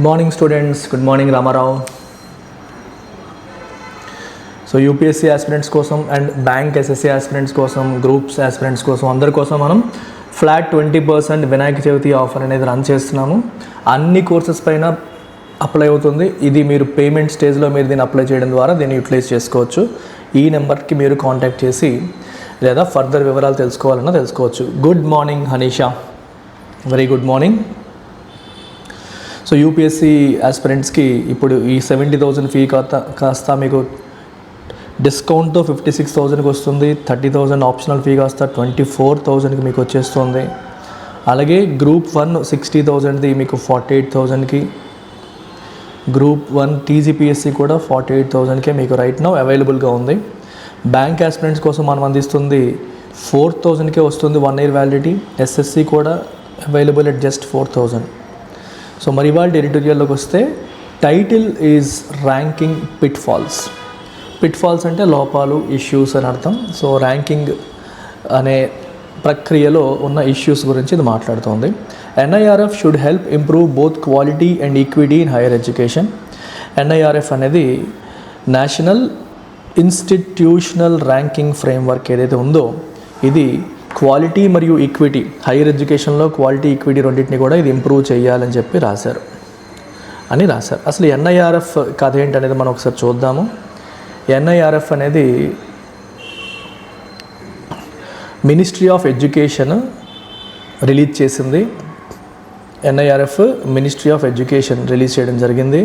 Morning students, good morning Ramarao. So UPSC aspirants కోసం and bank SSC aspirants కోసం, groups aspirants కోసం, అందరి కోసం మనం ఫ్లాట్ 20% వినాయక చవితి ఆఫర్ అనేది రన్ చేస్తున్నాము. అన్ని కోర్సెస్ పైన అప్లై అవుతుంది. ఇది మీరు పేమెంట్ స్టేజ్లో మీరు దీన్ని అప్లై చేయడం ద్వారా దీన్ని యూటిలైజ్ చేసుకోవచ్చు. ఈ నెంబర్కి మీరు కాంటాక్ట్ చేసి లేదా ఫర్దర్ వివరాలు తెలుసుకోవాలన్నా తెలుసుకోవచ్చు. Good morning Hanisha, very good morning. So UPSC ఆస్పిరెంట్స్కి ఇప్పుడు ఈ 70,000 ఫీ కాస్త మీకు డిస్కౌంట్తో 56,000కి వస్తుంది. 30,000 ఆప్షనల్ ఫీ కాస్త 24,000కి మీకు వచ్చేస్తుంది. అలాగే గ్రూప్ 1 60,000ది మీకు 48,000కి, గ్రూప్ 1 టీజీపీఎస్సీ కూడా 48,000కే మీకు రైట్ నౌ అవైలబుల్గా ఉంది. బ్యాంక్ ఆస్పిరెంట్స్ కోసం మనం అందిస్తుంది 4,000కే వస్తుంది 1 year వ్యాలిడిటీ. ఎస్ఎస్సి కూడా అవైలబుల్ ఎట్ జస్ట్ 4,000. సో మరి ఇవాళ ఎడిటోరియల్లోకి వస్తే title is ranking pitfalls. Pitfalls అంటే లోపాలు, ఇష్యూస్ అని అర్థం. సో ర్యాంకింగ్ అనే ప్రక్రియలో ఉన్న ఇష్యూస్ గురించి ఇది మాట్లాడుతుంది. NIRF should help improve both quality and equity in higher education. NIRF అనేది నేషనల్ ఇన్స్టిట్యూషనల్ ర్యాంకింగ్ ఫ్రేమ్వర్క్ ఏదైతే ఉందో ఇది క్వాలిటీ మరియు ఈక్విటీ, హైయర్ ఎడ్యుకేషన్లో క్వాలిటీ, ఈక్విటీ రెండింటిని కూడా ఇది ఇంప్రూవ్ చేయాలని చెప్పి రాశారు. అసలు ఎన్ఐఆర్ఎఫ్ కథ ఏంటనేది మనం ఒకసారి చూద్దాము. ఎన్ఐఆర్ఎఫ్ అనేది మినిస్ట్రీ ఆఫ్ ఎడ్యుకేషన్ రిలీజ్ చేసింది. NIRF ministry of education release చేయడం జరిగింది.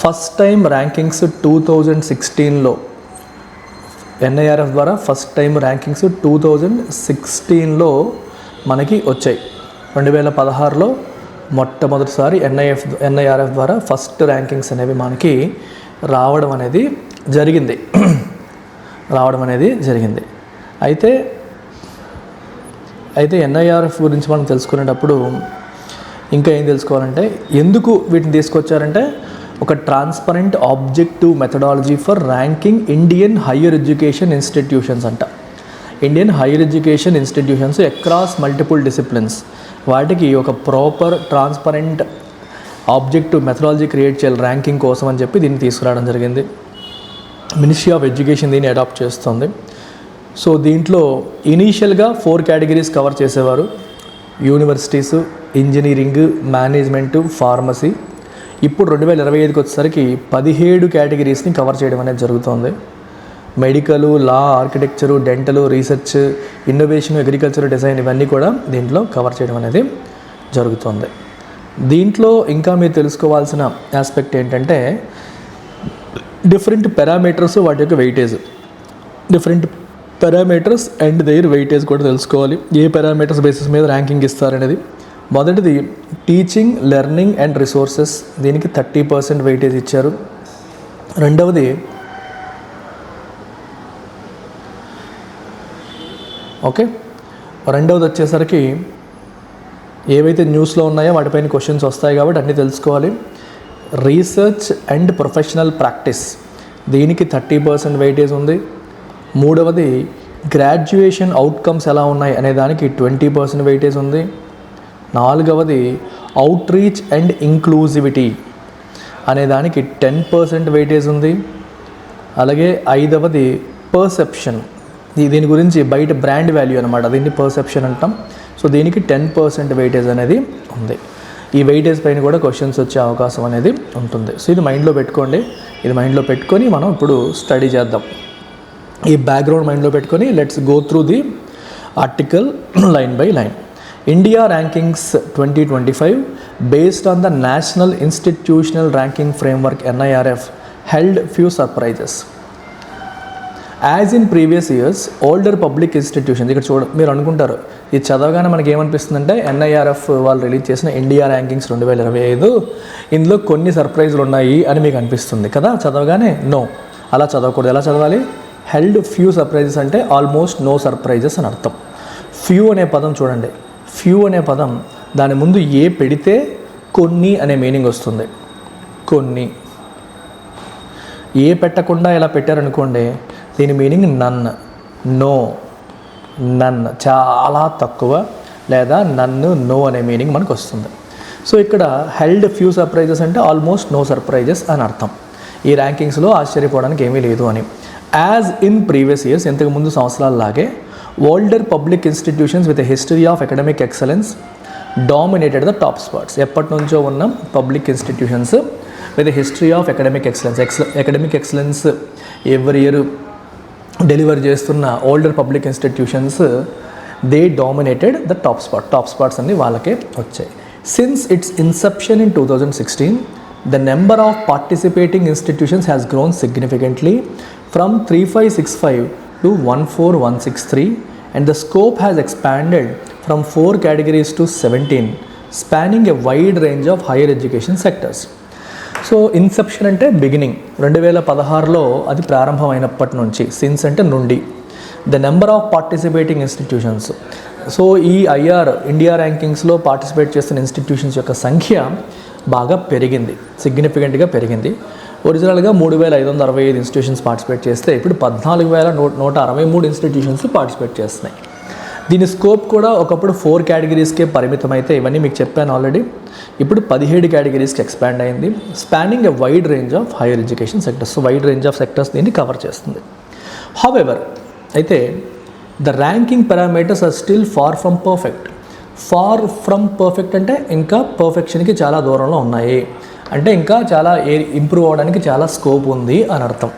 ఫస్ట్ టైం ర్యాంకింగ్స్ 2016లో ఎన్ఐఆర్ఎఫ్ ద్వారా ఫస్ట్ టైం ర్యాంకింగ్స్ 2016లో మనకి వచ్చాయి. 2016లో మొట్టమొదటిసారి ఎన్ఐఆర్ఎఫ్ ద్వారా ఫస్ట్ ర్యాంకింగ్స్ అనేవి మనకి రావడం అనేది జరిగింది. అయితే ఎన్ఐఆర్ఎఫ్ గురించి మనం తెలుసుకునేటప్పుడు ఇంకా ఏం తెలుసుకోవాలంటే, ఎందుకు వీటిని తీసుకొచ్చారంటే ఒక transparent objective methodology for ranking Indian higher education institutions అంట. Indian higher education institutions across multiple disciplines, వాటికి ఒక proper transparent objective methodology create చేయాలి ర్యాంకింగ్ కోసం అని చెప్పి దీన్ని తీసుకురావడం జరిగింది. మినిస్ట్రీ ఆఫ్ ఎడ్యుకేషన్ దీన్ని అడాప్ట్ చేస్తుంది. సో దీంట్లో ఇనీషియల్గా 4 కేటగిరీస్ కవర్ చేసేవారు: యూనివర్సిటీస్, ఇంజనీరింగ్, మేనేజ్మెంటు, ఫార్మసీ. ఇప్పుడు 2025కి వచ్చేసరికి 17 కేటగిరీస్ని కవర్ చేయడం అనేది జరుగుతుంది. Medical, law, architecture, dental, research, innovation, agriculture, design, ఇవన్నీ కూడా దీంట్లో కవర్ చేయడం అనేది జరుగుతుంది. దీంట్లో ఇంకా మీరు తెలుసుకోవాల్సిన ఆస్పెక్ట్ ఏంటంటే డిఫరెంట్ పారామీటర్స్, వాటి యొక్క weightage, different parameters and their weightage కూడా తెలుసుకోవాలి. ఏ పారామీటర్స్ బేసిస్ మీద ర్యాంకింగ్ ఇస్తారనేది. మొదటిది టీచింగ్, లెర్నింగ్ అండ్ రిసోర్సెస్, దీనికి 30% వెయిటేజ్ ఇచ్చారు. రెండవది వచ్చేసరికి ఏవైతే న్యూస్లో ఉన్నాయో వాటిపైన క్వశ్చన్స్ వస్తాయి కాబట్టి అన్నీ తెలుసుకోవాలి. రీసెర్చ్ అండ్ ప్రొఫెషనల్ ప్రాక్టీస్, దీనికి 30% వెయిటేజ్ ఉంది. మూడవది గ్రాడ్యుయేషన్ అవుట్కమ్స్ ఎలా ఉన్నాయి అనే దానికి 20% వెయిటేజ్ ఉంది. నాలుగవది అవుట్ రీచ్ అండ్ ఇంక్లూజివిటీ అనే దానికి 10% వెయిటేజ్ ఉంది. అలాగే ఐదవది పర్సెప్షన్, దీని గురించి బయట బ్రాండ్ వాల్యూ అనమాట, దీన్ని పర్సెప్షన్ అంటాం. సో దీనికి 10% వెయిటేజ్ అనేది ఉంది. ఈ వెయిటేజ్ పైన కూడా క్వశ్చన్స్ వచ్చే అవకాశం అనేది ఉంటుంది. సో ఇది మైండ్లో పెట్టుకోండి. ఇది మైండ్లో పెట్టుకొని మనం ఇప్పుడు స్టడీ చేద్దాం. ఈ బ్యాక్గ్రౌండ్ మైండ్లో పెట్టుకొని let's go through the article line by line. India Rankings 2025 based on the National Institutional Ranking Framework NIRF held few surprises. As in previous years, older public institutions, ఇక్కడ మీరు అనుకుంటారు ఇది చదవగానే మనకి ఏమనిపిస్తుందంటే ఎన్ఐఆర్ఎఫ్ వాళ్ళు రిలీజ్ చేసిన ఇండియా ర్యాంకింగ్స్ 2025 ఇందులో కొన్ని సర్ప్రైజులు ఉన్నాయి అని మీకు అనిపిస్తుంది కదా చదవగానే. నో, అలా చదవకూడదు. ఎలా చదవాలి? హెల్డ్ ఫ్యూ సర్ప్రైజెస్ అంటే ఆల్మోస్ట్ నో సర్ప్రైజెస్ అని అర్థం. ఫ్యూ అనే పదం చూడండి. ఫ్యూ అనే పదం దాని ముందు ఏ పెడితే కొన్ని అనే మీనింగ్ వస్తుంది. కొన్ని. ఏ పెట్టకుండా ఇలా పెట్టారనుకోండి దీని మీనింగ్ నన్, నో, నన్, చాలా తక్కువ, లేదా నన్ను, నో అనే మీనింగ్ మనకు వస్తుంది. సో ఇక్కడ హెల్డ్ ఫ్యూ సర్ప్రైజెస్ అంటే ఆల్మోస్ట్ నో సర్ప్రైజెస్ అని అర్థం. ఈ ర్యాంకింగ్స్లో ఆశ్చర్యపోవడానికి ఏమీ లేదు అని. యాజ్ ఇన్ ప్రీవియస్ ఇయర్స్, ఇంతకుముందు సంవత్సరాలలాగే older public institutions with a history of academic excellence dominated the top spots. ఎప్పటి నుంచో ఉన్న public institutions with a history of academic excellence every year deliver చేస్తున్న older public institutions they dominated the top spots అన్ని వాళ్ళకే వచ్చాయి. Since its inception in 2016, the number of participating institutions has grown significantly from 3565 to 14163, and the scope has expanded from 4 categories to 17, spanning a wide range of higher education sectors. So Inception అంటే beginning, 2016లో అది ప్రారంభమైనప్పటి నుంచి, since అంటే నుండి. The number of participating institutions, so ఈ India ర్యాంకింగ్స్లో participate చేస్తున్న institutions యొక్క సంఖ్య బాగా పెరిగింది, సిగ్నిఫికెంట్గా పెరిగింది. ఒరిజినల్గా 3565 ఇన్స్టిట్యూషన్స్ పార్టిసిపేట్ చేస్తే ఇప్పుడు 14,163 ఇన్స్టిట్యూషన్స్ పార్టిసిపేట్ చేస్తున్నాయి. దీని స్కోప్ కూడా ఒకప్పుడు 4 కేటగిరీస్కే పరిమితం అయితే, ఇవన్నీ మీకు చెప్పాను ఆల్రెడీ, ఇప్పుడు 17 కేటగిరీస్కి ఎక్స్పాండ్ అయింది. Spanning a wide range of higher education sectors. So wide range of sectors దీన్ని కవర్ చేస్తుంది. హౌఎవర్, అయితే the ranking parameters are still far from perfect. Far from perfect అంటే ఇంకా పర్ఫెక్షన్కి చాలా దూరంలో ఉన్నాయి, అంటే ఇంకా చాలా ఇంప్రూవ్ అవ్వడానికి చాలా స్కోప్ ఉంది అని అర్థం.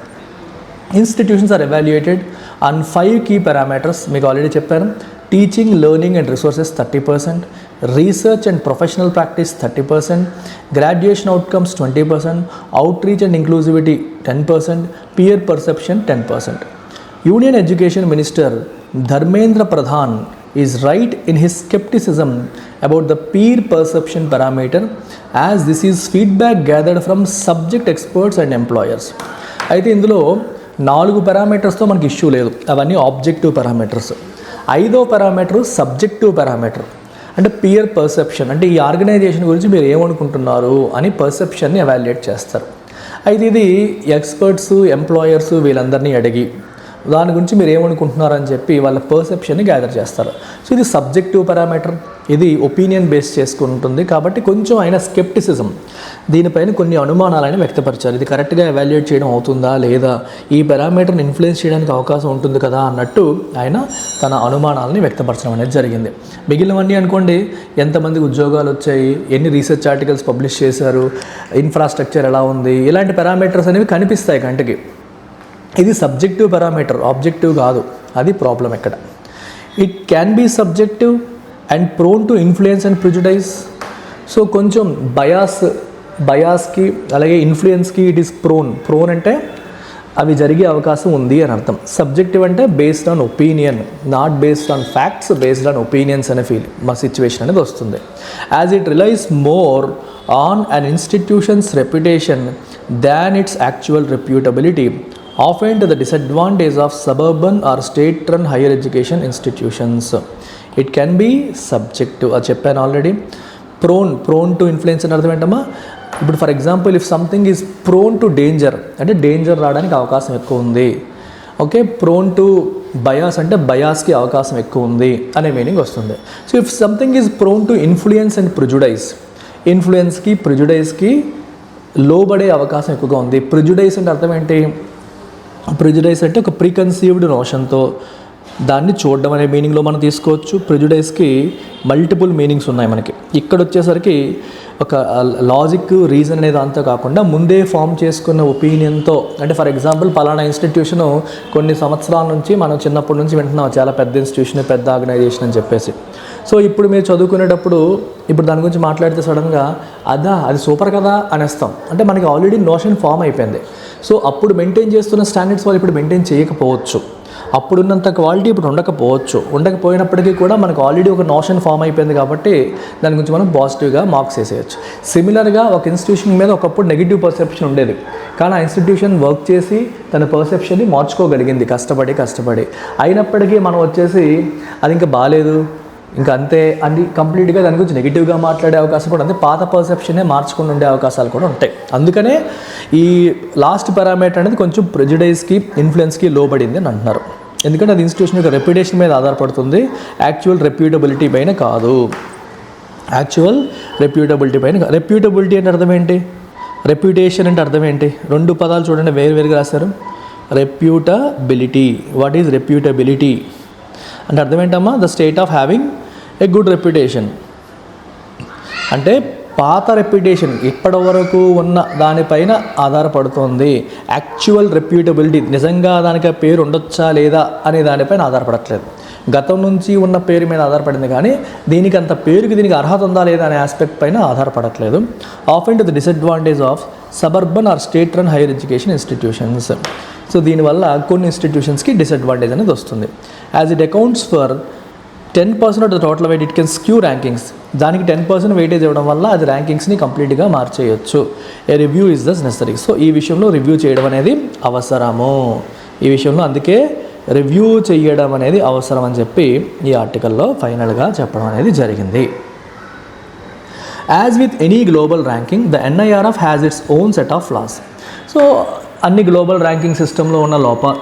Institutions are evaluated on 5 key parameters. మీకు ఆల్రెడీ చెప్పాను. Teaching, learning and resources 30%, research and professional practice 30%, graduation outcomes 20%, outreach and inclusivity 10%, peer perception 10%. Union education minister Dharmendra Pradhan is right in his skepticism about the peer perception parameter, as this is feedback gathered from subject experts and employers. అయితే ఇందులో 4 పారామీటర్స్తో మనకి issue లేదు, అవన్నీ objective parameters. 5వ parameter subjective parameter, అంటే pear perception, అంటే ఈ organisation గురించి మీరు ఏమనుకుంటున్నారు అని పర్సెప్షన్ని ఎవాల్యుయేట్ చేస్తారు. అయితే ఇది ఎక్స్పర్ట్స్, ఎంప్లాయర్స్ వీళ్ళందరినీ అడిగి దాని గురించి మీరు ఏమనుకుంటున్నారని చెప్పి వాళ్ళ పర్సెప్షన్ని గ్యాదర్ చేస్తారు. సో ఇది సబ్జెక్టివ్ పారామీటర్, ఇది ఒపీనియన్ బేస్ చేసుకుని ఉంటుంది. కాబట్టి కొంచెం ఆయన స్కెప్టిసిజం, దీనిపైన కొన్ని అనుమానాలను వ్యక్తపరిచారు. ఇది కరెక్ట్గా ఎవాల్యుయేట్ చేయడం అవుతుందా లేదా, ఈ పారామీటర్ని ఇన్ఫ్లుయెన్స్ చేయడానికి అవకాశం ఉంటుంది కదా అన్నట్టు ఆయన తన అనుమానాలని వ్యక్తపరచడం అనేది జరిగింది. మిగిలినవన్నీ అనుకోండి, ఎంతమందికి ఉద్యోగాలు వచ్చాయి, ఎన్ని రీసెర్చ్ ఆర్టికల్స్ పబ్లిష్ చేశారు, ఇన్ఫ్రాస్ట్రక్చర్ ఎలా ఉంది, ఇలాంటి పారామీటర్స్ అనేవి కనిపిస్తాయి కంటికి. ఇది సబ్జెక్టివ్ పారామీటర్, ఆబ్జెక్టివ్ కాదు. అది ప్రాబ్లం ఇక్కడ. It can be subjective and prone to influence and prejudice. So కొంచెం బయాస్కి అలాగే ఇన్ఫ్లుయెన్స్కి ఇట్ ఈస్ ప్రోన్ అంటే అవి జరిగే అవకాశం ఉంది అని అర్థం. సబ్జెక్టివ్ అంటే based on opinion, not based on facts, based on opinions అనే మా సిచ్యువేషన్ అనేది వస్తుంది. As it relies more on an institution's reputation than its actual reputability, often to the disadvantage of suburban or state-run higher education institutions. It can be subjective. అది చెప్పాను already. Prone to influence అని అర్థం ఏంటమ్మా, ఇప్పుడు for example if something is prone to danger అంటే danger రావడానికి అవకాశం ఎక్కువ ఉంది. ఓకే, ప్రోన్ టు బయాస్ అంటే బయాస్కి అవకాశం ఎక్కువ ఉంది అనే మీనింగ్ వస్తుంది. So if something is prone to influence and prejudice, ఇన్ఫ్లుయెన్స్కి ప్రిజుడైజ్కి లోబడే అవకాశం ఎక్కువగా ఉంది. ప్రిజుడైజ్ అంటే అర్థం ఏంటి, ప్రిజుడైజ్ అంటే ఒక ప్రీకన్సీవ్డ్ నోషన్తో దాన్ని చూడడం అనే మీనింగ్లో మనం తీసుకోవచ్చు. ప్రిజుడైజ్కి మల్టిపుల్ మీనింగ్స్ ఉన్నాయి మనకి. ఇక్కడ వచ్చేసరికి ఒక లాజిక్, రీజన్ అనేది అంతా కాకుండా ముందే ఫామ్ చేసుకున్న ఒపీనియన్తో, అంటే ఫర్ ఎగ్జాంపుల్ పలానా ఇన్స్టిట్యూషను కొన్ని సంవత్సరాల నుంచి మనం చిన్నప్పటి నుంచి వింటున్నాం, చాలా పెద్ద ఇన్స్టిట్యూషన్, పెద్ద ఆర్గనైజేషన్ అని చెప్పేసి. సో ఇప్పుడు మీరు చదువుకునేటప్పుడు ఇప్పుడు దాని గురించి మాట్లాడితే సడన్గా అది సూపర్ కదా అనేస్తాం, అంటే మనకి ఆల్రెడీ నోషన్ ఫామ్ అయిపోయింది. సో అప్పుడు మెయింటైన్ చేస్తున్న స్టాండర్డ్స్ వాళ్ళు ఇప్పుడు మెయింటైన్ చేయకపోవచ్చు, అప్పుడున్నంత క్వాలిటీ ఇప్పుడు ఉండకపోయినప్పటికీ కూడా మనకు ఆల్రెడీ ఒక నోషన్ ఫామ్ అయిపోయింది కాబట్టి దాని గురించి మనం పాజిటివ్గా మార్క్స్ వేసేయచ్చు. సిమిలర్గా ఒక ఇన్స్టిట్యూషన్ మీద ఒకప్పుడు నెగిటివ్ పర్సెప్షన్ ఉండేది, కానీ ఆ ఇన్స్టిట్యూషన్ వర్క్ చేసి తన పర్సెప్షన్ని మార్చుకోగలిగింది కష్టపడి. అయినప్పటికీ మనం వచ్చేసి అది ఇంకా బాగాలేదు, ఇంకా అంతే అని కంప్లీట్గా దాని గురించి నెగిటివ్గా మాట్లాడే అవకాశం కూడా ఉంది. పాత పర్సెప్షనే మార్చుకుని ఉండే అవకాశాలు కూడా ఉంటాయి. అందుకనే ఈ లాస్ట్ పారామీటర్ అనేది కొంచెం ప్రెజుడైజ్కి, ఇన్ఫ్లుయెన్స్కి లోబడింది అని అంటున్నారు. ఎందుకంటే అది ఇన్స్టిట్యూషన్ యొక్క రెప్యుటేషన్ మీద ఆధారపడుతుంది, యాక్చువల్ రెప్యూటబిలిటీ పైన కాదు. యాక్చువల్ రెప్యూటబిలిటీ పైన. రెప్యూటబిలిటీ అంటే అర్థం ఏంటి, రెప్యుటేషన్ అంటే అర్థం ఏంటి, రెండు పదాలు చూడండి వేరుగా రాశారు. రెప్యూటబిలిటీ, వాట్ ఈజ్ రెప్యూటబిలిటీ అంటే అర్థం ఏంటమ్మా, the state of having a good reputation. అంటే పాత రెప్యుటేషన్ ఇప్పటి వరకు ఉన్న దానిపైన ఆధారపడుతుంది. యాక్చువల్ రెప్యూటబిలిటీ, నిజంగా దానికి పేరు ఉండొచ్చా లేదా అనే దానిపైన ఆధారపడట్లేదు. గతం నుంచి ఉన్న పేరు మీద ఆధారపడింది కానీ దీనికి అంత పేరుకి దీనికి అర్హత ఉందా లేదా అనే ఆస్పెక్ట్ పైన ఆధారపడట్లేదు. Often to the disadvantage of suburban or state run higher education institutions. So దీనివల్ల కొన్ని ఇన్స్టిట్యూషన్స్కి డిసడ్వాంటేజ్ అనేది వస్తుంది. As it accounts for 10% of the total weight it can skew rankings. దానికి 10% వెయిటేజ్ ఇవ్వడం వల్ల అది ర్యాంకింగ్స్ని కంప్లీట్గా మార్చేయచ్చు. A review is thus necessary. So ఈ విషయంలో రివ్యూ చేయడం అనేది అవసరము. ఈ విషయంలో అందుకే రివ్యూ చేయడం అనేది అవసరం అని చెప్పి ఈ ఆర్టికల్లో ఫైనల్గా చెప్పడం అనేది జరిగింది. As with any global ranking the NIRF has its own set of floss. So అన్ని గ్లోబల్ ర్యాంకింగ్ సిస్టంలో ఉన్న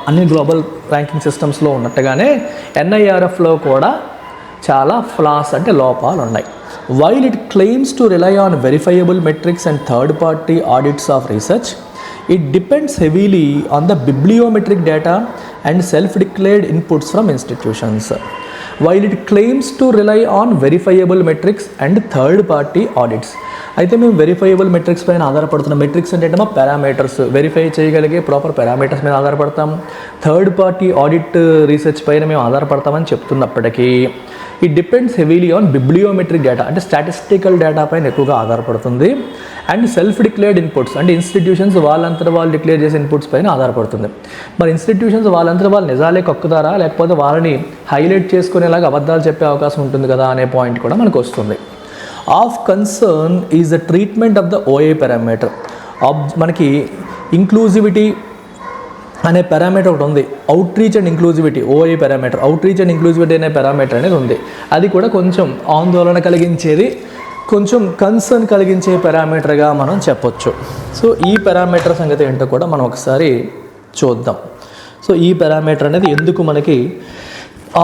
అన్ని గ్లోబల్ ర్యాంకింగ్ సిస్టమ్స్లో ఉన్నట్టుగానే NIRFలో కూడా చాలా ఫ్లాస్ అంటే లోపాలు ఉన్నాయి. While it claims to rely on verifiable metrics and third party audits of research, it depends heavily on the bibliometric data and self-declared inputs from institutions. While it claims to rely on verifiable metrics and third-party audits. అయితే మేము verifiable metrics పైన ఆధారపడుతున్నాం. Metrics అంటే మా parameters, verify చేయగలిగే proper parameters మీద ఆధారపడతాం. Third party audit research పైన మేము ఆధారపడతామని చెప్తున్నప్పటికీ it depends heavily on bibliometric data అంటే స్టాటిస్టికల్ డేటా పైన ఎక్కువగా ఆధారపడుతుంది. అండ్ సెల్ఫ్ డిక్లేర్డ్ ఇన్పుట్స్ అంటే ఇన్స్టిట్యూషన్స్ వాళ్ళంతా వాళ్ళు డిక్లేర్ చేసే ఇన్పుట్స్ పైన ఆధారపడుతుంది. మరి ఇన్స్టిట్యూషన్స్ వాళ్ళంతా వాళ్ళు నిజాలే కక్కుతారా లేకపోతే వాళ్ళని హైలైట్ చేసుకునేలాగా అబద్ధాలు చెప్పే అవకాశం ఉంటుంది కదా అనే పాయింట్ కూడా మనకు వస్తుంది. Of concern is the treatment of the OA parameter. మనకి ఇంక్లూజివిటీ అనే పారామీటర్ ఒకటి ఉంది. Out reach and inclusivity OA parameter, out reach and inclusivity అనే పారామీటర్ అనేది ఉంది. అది కూడా కొంచెం ఆందోళన కలిగించేది, కొంచెం కన్సర్న్ కలిగించే పారామీటర్గా మనం చెప్పొచ్చు. సో ఈ పారామీటర్ సంగతి ఏంటో కూడా మనం ఒకసారి చూద్దాం. సో ఈ పారామీటర్ అనేది ఎందుకు మనకి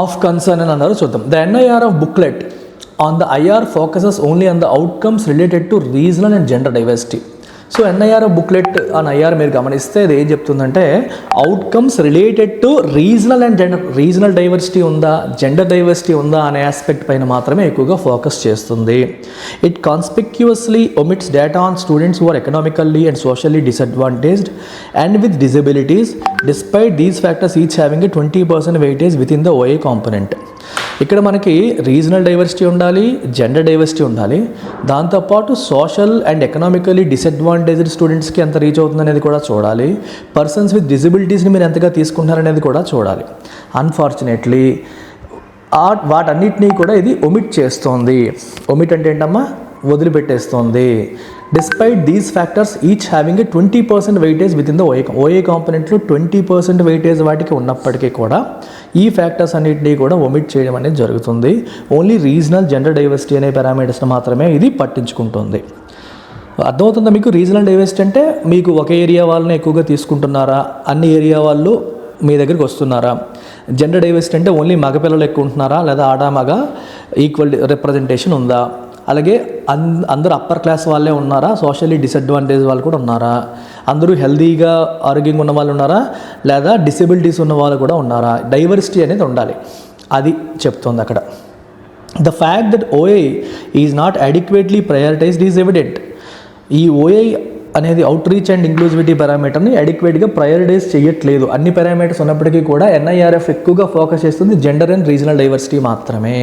ఆఫ్ కన్సర్న్ అని అన్నారో చూద్దాం. The NIRF booklet on the IR focuses only on the outcomes related to regional and gender diversity. So NIRF booklet on IR మీరు గమనిస్తే అది ఏం చెప్తుందంటే outcomes related to regional and regional diversity ఉందా, gender diversity ఉందా అనే aspect పైన మాత్రమే ఎక్కువగా ఫోకస్ చేస్తుంది. It conspicuously omits data on students who are economically and socially disadvantaged and with disabilities despite these factors each having a 20% weightage with in the OA component. ఇక్కడ మనకి regional diversity ఉండాలి, gender diversity ఉండాలి, దాంతోపాటు social and economically disadvantaged స్టూడెంట్స్కి ఎంత reach అవుతుంది అనేది కూడా చూడాలి. పర్సన్స్ విత్ డిజబిలిటీస్ని మీరు ఎంతగా తీసుకుంటారనేది కూడా చూడాలి. అన్ఫార్చునేట్లీ వాటన్నిటినీ కూడా ఇది ఒమిట్ చేస్తోంది. ఒమిట్ అంటే ఏంటమ్మా, వదిలిపెట్టేస్తోంది. Despite these factors each having a 20% weightage with in the OA కాంపోనెంట్లో 20% వెయిటేజ్ వాటికి ఉన్నప్పటికీ కూడా ఈ ఫ్యాక్టర్స్ అన్నింటినీ కూడా ఒమిట్ చేయడం అనేది జరుగుతుంది. ఓన్లీ రీజనల్ జెండర్ డైవర్సిటీ అనే పారామీటర్స్ని మాత్రమే ఇది పట్టించుకుంటుంది. అర్థమవుతుందా మీకు? రీజనల్ డైవర్సిటీ అంటే మీకు ఒక ఏరియా వాళ్ళని ఎక్కువగా తీసుకుంటున్నారా, అన్ని ఏరియా వాళ్ళు మీ దగ్గరికి వస్తున్నారా? జెండర్ డైవర్సిటీ అంటే ఓన్లీ మగపిల్లలు ఎక్కువ ఉంటున్నారా లేదా ఆడ మగ ఈక్వల్ రిప్రజెంటేషన్ ఉందా? అలాగే అందరూ అప్పర్ క్లాస్ వాళ్ళే ఉన్నారా, సోషల్లీ డిసడ్వాంటేజ్ వాళ్ళు కూడా ఉన్నారా, అందరూ హెల్దీగా ఆరోగ్యంగా ఉన్న వాళ్ళు ఉన్నారా లేదా డిసేబిలిటీస్ ఉన్న వాళ్ళు కూడా ఉన్నారా? డైవర్సిటీ అనేది ఉండాలి, అది చెప్తుంది అక్కడ. The fact that OA is not adequately prioritised is evident. ఈ OA అనేది అవుట్ రీచ్ అండ్ ఇంక్లూజివిటీ పారామీటర్ని అడిక్వేట్గా ప్రయారిటైజ్ చేయట్లేదు. అన్ని పారామీటర్స్ ఉన్నప్పటికీ కూడా NIRF ఎక్కువగా ఫోకస్ చేస్తుంది జెండర్ అండ్ రీజనల్ డైవర్సిటీ మాత్రమే.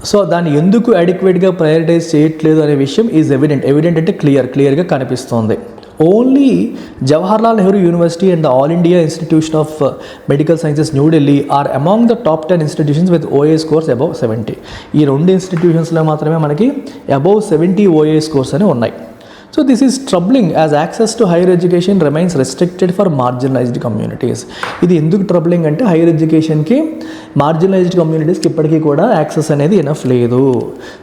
సో దాన్ని ఎందుకు అడిక్వేట్గా ప్రయారిటైజ్ చేయట్లేదు అనే విషయం ఈజ్ ఎవిడెంట్. ఎవిడెంట్ అంటే క్లియర్గా కనిపిస్తోంది. Only Jawaharlal Nehru university and the all India institution of medical sciences New Delhi are among the top 10 institutions with OA scores above 70. ఈ రెండు ఇన్స్టిట్యూషన్స్లో మాత్రమే మనకి అబౌవ్ 70 OA స్కోర్స్ అనేవి ఉన్నాయి. So this is troubling as access to higher education remains restricted for marginalized communities. ఇది ఎందుకు troubling అంటే hire ఎడ్యుకేషన్కి మార్జినలైజ్డ్ కమ్యూనిటీస్కి ఇప్పటికీ కూడా యాక్సెస్ అనేది ఎనఫ్ లేదు.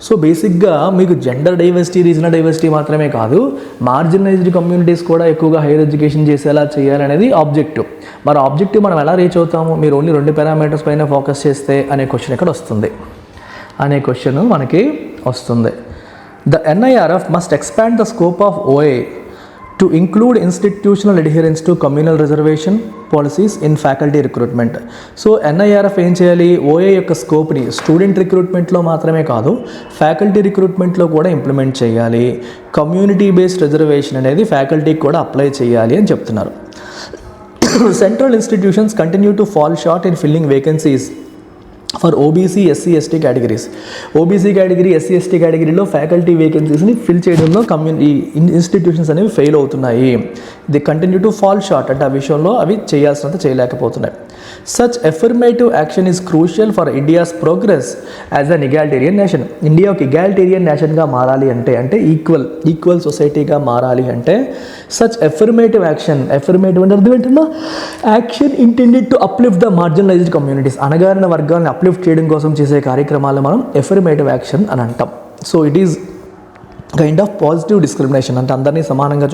సో బేసిక్గా మీకు జెండర్ డైవర్సిటీ, రీజనల్ డైవర్సిటీ మాత్రమే కాదు, మార్జినలైజ్డ్ కమ్యూనిటీస్ కూడా ఎక్కువగా హైయర్ ఎడ్యుకేషన్ చేసేలా చేయాలనేది ఆబ్జెక్టివ్. మరి ఆబ్జెక్టివ్ మనం ఎలా రీచ్ అవుతాము? మీరు ఓన్లీ 2 పారామీటర్స్ పైన ఫోకస్ చేస్తే అనే క్వశ్చన్ ఇక్కడ వస్తుంది. అనే క్వశ్చన్ మనకి వస్తుంది. The NIRF must expand the scope of OA to include institutional adherence to communal reservation policies in faculty recruitment. So NIRF ఏం చేయాలి, OA యొక్క స్కోప్ని స్టూడెంట్ రిక్రూట్మెంట్లో మాత్రమే కాదు ఫ్యాకల్టీ రిక్రూట్మెంట్లో కూడా ఇంప్లిమెంట్ చేయాలి. కమ్యూనిటీ బేస్డ్ రిజర్వేషన్ అనేది ఫ్యాకల్టీకి కూడా అప్లై చేయాలి అని చెప్తున్నారు. Central institutions continue to fall short in filling vacancies for OBC SC ST categories. OBC category SC ST కేటగిరీలో ఫ్యాకల్టీ వేకెన్సీస్ని ఫిల్ చేయడంలో ఇన్స్టిట్యూషన్స్ అనేవి ఫెయిల్ అవుతున్నాయి. They continue to fall short అంటే ఆ విషయంలో అవి చేయాల్సినంత చేయలేకపోతున్నాయి. Such affirmative action is crucial for India's progress as an egalitarian nation. India ఒక ఇగాలిటేరియన్ నేషన్గా మారాలి అంటే ఈక్వల్ సొసైటీగా మారాలి అంటే సచ్ ఎఫర్మేటివ్ యాక్షన్, ఎఫర్మేటివ్ అంటే అర్థం ఏంటన్నా, action intended to uplift the marginalised communities, అణగారిన వర్గాలను అప్లిఫ్ట్ చేయడం కోసం చేసే కార్యక్రమాలు మనం ఎఫర్మేటివ్ యాక్షన్ అని అంటాం. So it is kind of positive discrimination, అంటే అందరినీ సమానంగా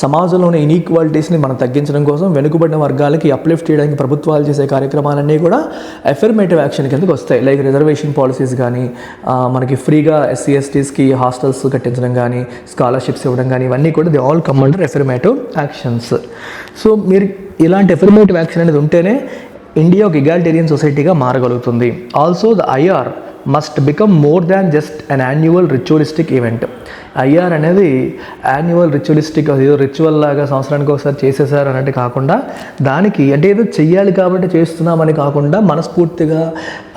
సమాజంలోని ఇన్ఈక్వాలిటీస్ని మనం తగ్గించడం కోసం వెనుకబడిన వర్గాలకి అప్లిఫ్ట్ చేయడానికి ప్రభుత్వాలు చేసే కార్యక్రమాలన్నీ కూడా ఎఫర్మేటివ్ యాక్షన్ కిందకి వస్తాయి. లైక్ రిజర్వేషన్ పాలసీస్ కానీ, మనకి ఫ్రీగా SC STస్కి హాస్టల్స్ కట్టించడం కానీ, స్కాలర్షిప్స్ ఇవ్వడం కానీ, ఇవన్నీ కూడా they all come under affirmative actions. So మీరు ఇలాంటి ఎఫర్మేటివ్ యాక్షన్ అనేది ఉంటేనే ఇండియా ఒక ఇగాలిటేరియన్ సొసైటీగా మారగలుగుతుంది. Also the IR must become more than just an annual ritualistic event. IR అనేది యాన్యువల్ రిచువలిస్టిక్, ఏదో రిచువల్ లాగా సంవత్సరానికి ఒకసారి చేసేసారు అన్నట్టు కాకుండా, దానికి అంటే ఏదో చెయ్యాలి కాబట్టి చేస్తున్నామని కాకుండా మనస్ఫూర్తిగా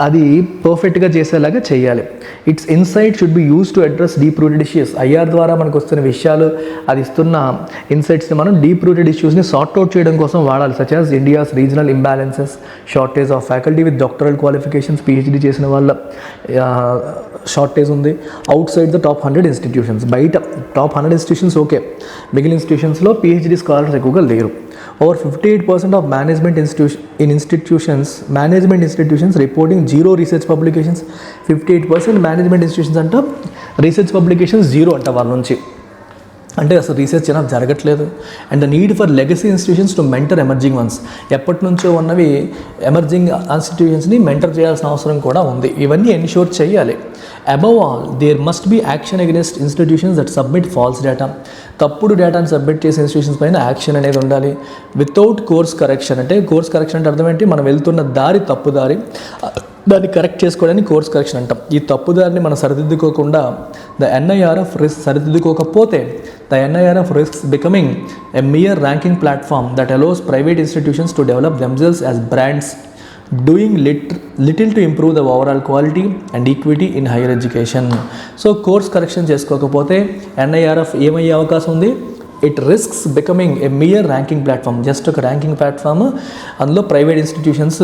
అది పర్ఫెక్ట్గా చేసేలాగా చేయాలి. It's insight should be use to address deep rooted issues. IR ద్వారా మనకు వస్తున్న విషయాలు, అది ఇస్తున్న ఇన్సైట్స్ని మనం డీప్ రూటెడ్ ఇష్యూస్ని సార్ట్ అవుట్ చేయడం కోసం వాడాలి. Such as India's regional imbalances, shortage of faculty with doctoral qualifications, PhD చేసిన వాళ్ళ షార్టేజ్ ఉంది. Out side the top 100 institutions, బయట టాప్ 100 ఇన్స్టిట్యూషన్స్ ఓకే, మిగిలిన ఇన్స్టిట్యూషన్స్లో PhD స్కాలర్స్ ఎక్కువగా లేరు. Over 58% of management institutions reporting zero research publications. 58% management institutions అంట research publications zero అంట వాళ్ళ నుంచి, అంటే అసలు రీసెర్చ్ ఏమైనా జరగట్లేదు. And the need for legacy institutions to mentor emerging once, ఎప్పటి నుంచో ఉన్నవి ఎమర్జింగ్ ఇన్స్టిట్యూషన్స్ని మెంటర్ చేయాల్సిన అవసరం కూడా ఉంది. ఇవన్నీ ఎన్షూర్ చేయాలి. Above all there must be action against institutions that submit false data. తప్పుడు డేటాను సబ్మిట్ చేసే ఇన్స్టిట్యూషన్స్ పైన యాక్షన్ అనేది ఉండాలి. వితౌట్ కోర్స్ కరెక్షన్, అంటే కోర్స్ కరెక్షన్ అంటే అర్థం ఏంటి, మనం వెళ్తున్న దారి తప్పు దారి, దాన్ని కరెక్ట్ చేసుకోవడానికి కోర్స్ కరెక్షన్ అంటాం. ఈ తప్పుదారిని మనం సరిదిద్దుకోకుండా ద NIRF రిస్క్ సరిదిద్దుకోకపోతే the NIRF risks becoming a mere ranking platform that allows private institutions to develop themselves as brands, doing little to improve the overall quality and equity in higher education. So course correction చేసుకోకపోతే NIRF ఏమయ్యే అవకాశం ఉంది, it risks becoming a mere ranking platform, just ఒక ranking platform. అందులో private institutions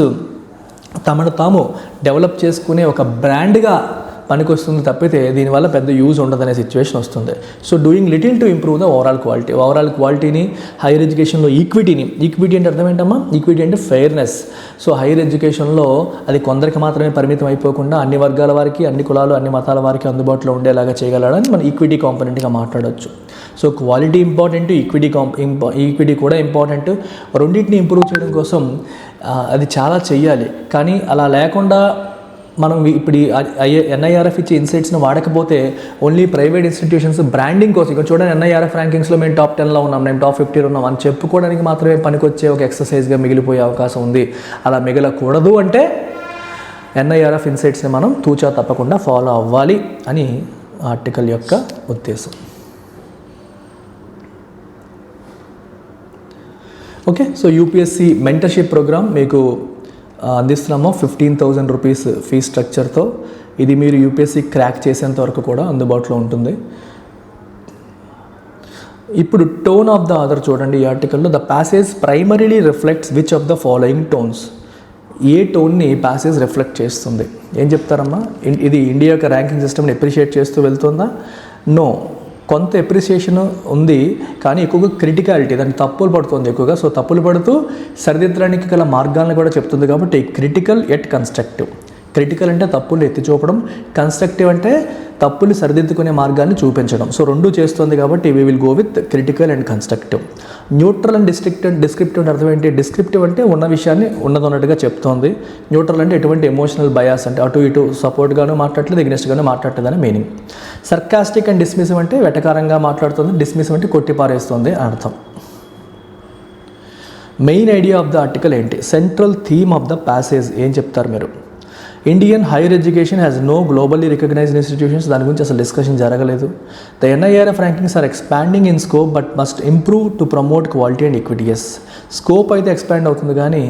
తమను తాము develop చేసుకునే ఒక బ్రాండ్గా పనికొస్తుంది తప్పితే దీనివల్ల పెద్ద యూజ్ ఉండదనే సిచ్యువేషన్ వస్తుంది. So doing little to improve the overall క్వాలిటీని, హైయర్ ఎడ్యుకేషన్లో ఈక్విటీ అంటే అర్థం ఏంటమ్మా, ఈక్విటీ అంటే ఫెయిర్నెస్. సో హైయర్ ఎడ్యుకేషన్లో అది కొందరికి మాత్రమే పరిమితం అయిపోకుండా అన్ని వర్గాల వారికి, అన్ని కులాలు, అన్ని మతాల వారికి అందుబాటులో ఉండేలాగా చేయగలడని మనం ఈక్విటీ కాంపోనెంట్గా మాట్లాడవచ్చు. సో క్వాలిటీ ఇంపార్టెంట్, ఈక్విటీ కూడా ఇంపార్టెంట్. రెండింటిని ఇంప్రూవ్ చేయడం కోసం అది చాలా చెయ్యాలి. కానీ అలా లేకుండా మనం ఇప్పుడు NIRF ఇచ్చే ఇన్సైట్స్ని వాడకపోతే ఓన్లీ ప్రైవేట్ ఇన్స్టిట్యూషన్స్ బ్రాండింగ్ కోసం, ఇక్కడ చూడండి NIRF ర్యాంకింగ్స్లో మేము టాప్ 10లో ఉన్నాం, మేము టాప్ 50లో ఉన్నాం అని చెప్పుకోవడానికి మాత్రమే పనికొచ్చే ఒక ఎక్సర్సైజ్గా మిగిలిపోయే అవకాశం ఉంది. అలా మిగలకూడదు అంటే NIRF ఇన్సైట్స్ని మనం తూచా తప్పకుండా ఫాలో అవ్వాలి అని ఆర్టికల్ యొక్క ఉద్దేశం. Okay, so UPSC mentorship program మీకు అందిస్తున్నాము 15,000 రూపీస్ ఫీ స్ట్రక్చర్తో. ఇది మీరు UPSC క్రాక్ చేసేంత వరకు కూడా అందుబాటులో ఉంటుంది. ఇప్పుడు టోన్ ఆఫ్ ద ఆథర్ చూడండి ఈ ఆర్టికల్లో. The passage primarily reflects which of the following tones. ఏ టోన్ని ప్యాసేజ్ రిఫ్లెక్ట్ చేస్తుంది? ఏం చెప్తారమ్మా, ఇది ఇండియా యొక్క ర్యాంకింగ్ సిస్టమ్ని అప్రిషియేట్ చేస్తూ వెళ్తుందా? నో, కొంత ఎప్రిసియేషన్ ఉంది కానీ ఎక్కువగా క్రిటికాలిటీ, దానికి తప్పులు పడుతుంది ఎక్కువగా. సో తప్పులు పడుతూ సరిదిద్దడానికి గల మార్గాలను కూడా చెప్తుంది కాబట్టి క్రిటికల్ ఎట్ కన్స్ట్రక్టివ్. క్రిటికల్ అంటే తప్పులు ఎత్తి చూపడం, కన్స్ట్రక్టివ్ అంటే తప్పులు సరిదిద్దుకునే మార్గాన్ని చూపించడం. సో రెండు చేస్తుంది కాబట్టి we will go with critical and constructive. Neutral and descriptive అర్థం ఏంటి? డిస్క్రిప్టివ్ అంటే ఉన్న విషయాన్ని ఉన్నట్టుగా చెప్తోంది. న్యూట్రల్ అంటే ఎటువంటి ఎమోషనల్ బయాస్ అంటే అటు ఇటు సపోర్ట్గాను మాట్లాడలేదు, ఎగ్నెస్ట్గాను మాట్లాడలేదని మీనింగ్. సర్కాస్టిక్ అండ్ డిస్మిసివ్ అంటే వెటకారంగా మాట్లాడుతుంది, డిస్మిసివ్ అంటే కొట్టిపారేస్తుంది అని అర్థం. Main idea of the article ఏంటి? Central theme of the passage ఏం చెప్తారు మీరు? Indian higher education has no globally recognised institutions. దాని గురించి అసలు డిస్కషన్ జరగలేదు. The NIRF rankings are expanding in scope but must improve to promote quality and equity. Yes, scope అయితే expand అవుతుంది కానీ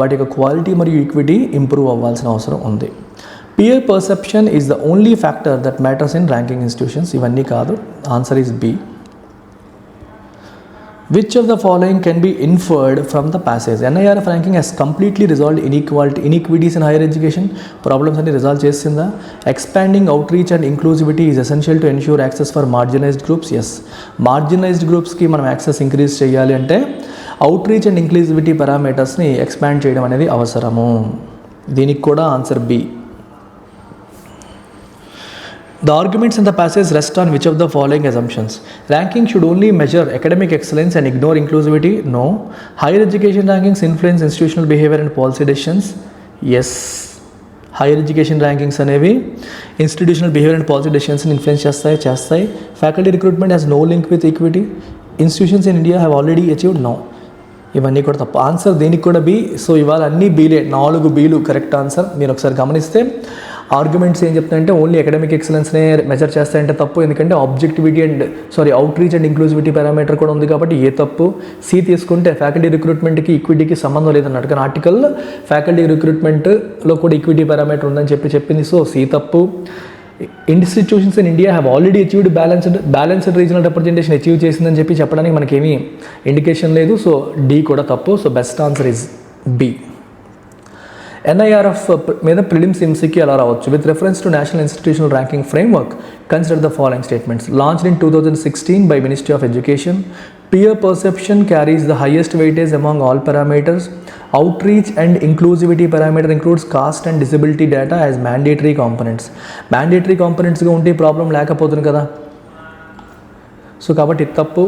వాటి యొక్క క్వాలిటీ మరియు ఈక్విటీ ఇంప్రూవ్ అవ్వాల్సిన అవసరం ఉంది. Peer perception is the only factor that matters in ranking institutions. ఇవన్నీ కాదు. Answer is B. Which of the following can be inferred from the passage? NIRF ranking has completely resolved inequities in higher education. Problems అన్ని resolve చేసిందా? Expanding outreach and inclusivity is essential to ensure access for marginalized groups. Yes, marginalized groups కి మనం access increase చేయాలి అంటే outreach and inclusivity పారామీటర్స్ని expand చేయడం అనేది అవసరము. దీనికి కూడా answer B. The arguments in the passage rest on which of the following assumptions? Ranking should only measure academic excellence and ignore inclusivity. No. Higher education rankings influence institutional behavior and policy decisions. Yes. Higher education rankings అనేవి institutional behavior and policy decisions influence చేస్తాయి. Faculty recruitment has no link with equity. Institutions in India have already achieved. No. ఇవన్నీ కూడా తప్పు. Answer దీనికి కూడా B. So ఇవాళ అన్నీ బీలే, 4 బీలు correct answer. మీరు ఒకసారి గమనిస్తే ఆర్గ్యుమెంట్స్ ఏం చెప్తాయంటే ఓన్లీ అకాడమిక్ ఎక్సలెన్స్నే మెజర్ చేస్తాయంటే తప్పు. ఎందుకంటే objectivity outreach and inclusivity parameter కూడా ఉంది కాబట్టి ఏ తప్పు. సి తీసుకుంటే ఫ్యాకల్టీ రిక్రూట్మెంట్కి ఈక్విటీకి సంబంధం లేదన్నట్టు, కానీ ఆర్టికల్ ఫ్యాకల్టీ రిక్రూట్మెంట్లో కూడా ఈక్విటీ పారామీటర్ ఉందని చెప్పింది. సో సి తప్పు. Institutions in India have already achieved balanced regional representation achieve చేసిందని చెప్పడానికి మనకేమీ ఇండికేషన్ లేదు. సో డి కూడా తప్పు. సో best answer is B. NIRF మీద ప్రిలిమ్స్ MCQ ఎలా రావచ్చు? With reference to national institutional ranking framework consider the following statements. Launched in 2016 by ministry of education. Peer perception carries the highest weightage among all parameters. Outreach and inclusivity parameter includes caste and disability data as mandatory components. Mandatory components గా ఉంటే problem లేకపోతుంది కదా. So కాబట్టి తప్పు.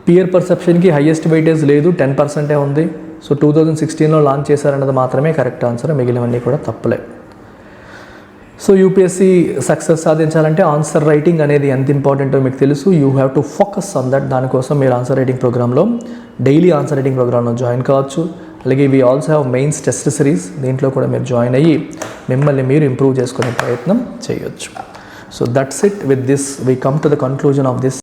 Pear పర్సెప్షన్కి highest weightage లేదు, 10% ఉంది. So 2016లో launch చేశారన్నది మాత్రమే correct answer. మిగిలినవన్నీ కూడా తప్పులే. సో యూపీఎస్సీ సక్సెస్ సాధించాలంటే ఆన్సర్ రైటింగ్ అనేది ఎంత ఇంపార్టెంటో మీకు తెలుసు. You have to focus on that. దానికోసం మీరు ఆన్సర్ రైటింగ్ ప్రోగ్రాంలో డైలీ ఆన్సర్ రైటింగ్ ప్రోగ్రాంలో జాయిన్ కావచ్చు. అలాగే we also have mains test series, దీంట్లో కూడా మీరు జాయిన్ అయ్యి మిమ్మల్ని మీరు ఇంప్రూవ్ చేసుకునే ప్రయత్నం చేయొచ్చు. So that's it. With this we come to the conclusion of this